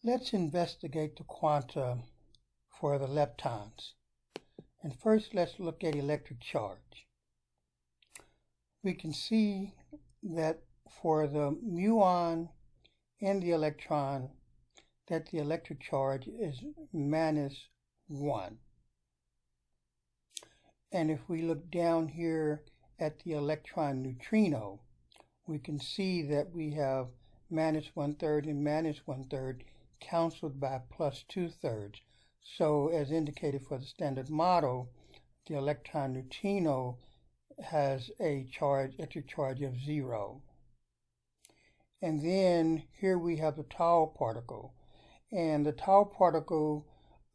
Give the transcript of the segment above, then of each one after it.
Let's investigate the quanta for the leptons. And first, let's look at electric charge. We can see that for the muon and the electron, that the electric charge is -1. And if we look down here at the electron neutrino, we can see that we have -1/3 and -1/3 counseled by +2/3. So as indicated for the standard model, the electron neutrino has a electric charge of 0. And then here we have the tau particle. And the tau particle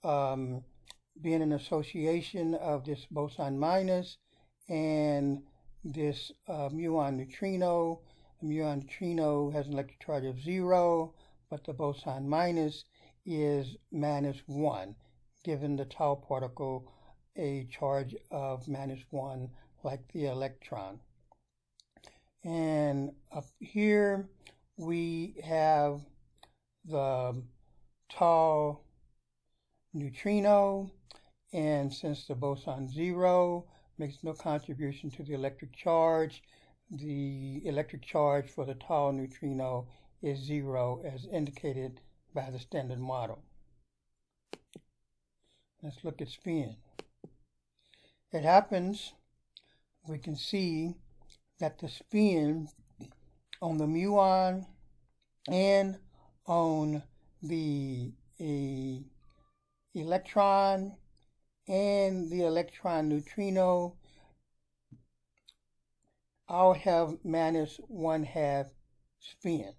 being an association of this boson minus and this muon neutrino. The muon neutrino has an electric charge of 0, but the boson minus is -1, giving the tau particle a charge of -1 like the electron. And up here we have the tau neutrino, and since the boson 0 makes no contribution to the electric charge, the electric charge for the tau neutrino is 0 as indicated by the standard model. Let's look at spin. It happens, we can see that the spin on the muon and on the electron and the electron neutrino all have -1/2 spin.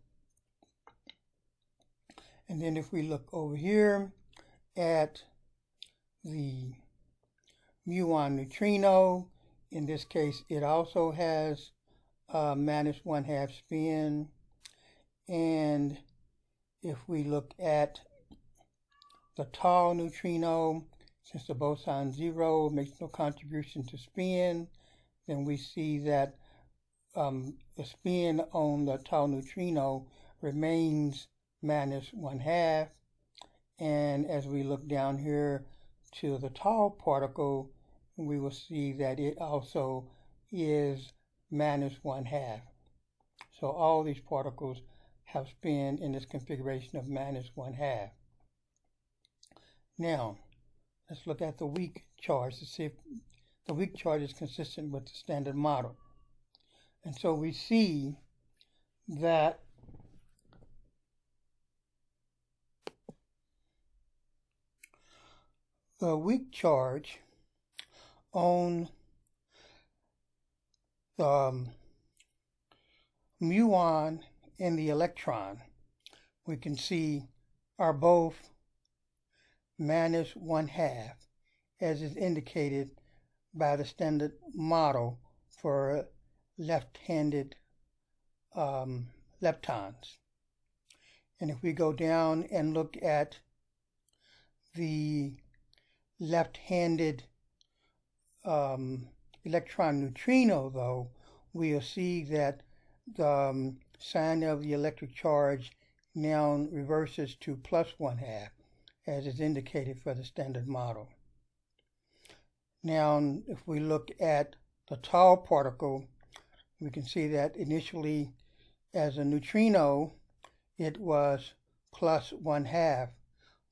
And then if we look over here at the muon neutrino, in this case it also has -1/2 spin. And if we look at the tau neutrino, since the boson 0 makes no contribution to spin, then we see that the spin on the tau neutrino remains -1/2. And as we look down here to the tau particle, we will see that it also is -1/2. So all these particles have spin in this configuration of -1/2. Now, let's look at the weak charge to see if the weak charge is consistent with the standard model. And so we see that the weak charge on the muon and the electron, we can see are both -1/2, as is indicated by the standard model for left-handed leptons. And if we go down and look at the left-handed electron neutrino, though, we'll see that the sign of the electric charge now reverses to +1/2, as is indicated for the standard model. Now, if we look at the tau particle, we can see that initially as a neutrino, it was +1/2,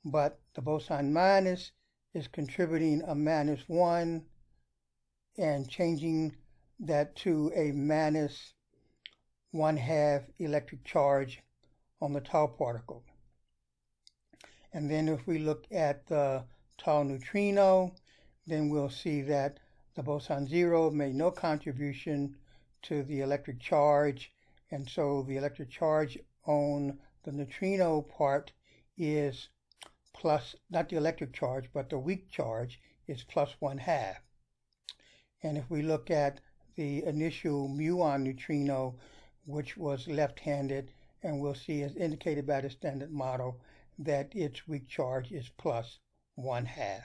but the boson minus is contributing a -1 and changing that to a -1/2 electric charge on the tau particle. And then if we look at the tau neutrino, then we'll see that the boson 0 made no contribution to the electric charge, and so the electric charge on the neutrino part is not the electric charge, but the weak charge is +1/2. And if we look at the initial muon neutrino, which was left-handed, and we'll see as indicated by the standard model that its weak charge is +1/2.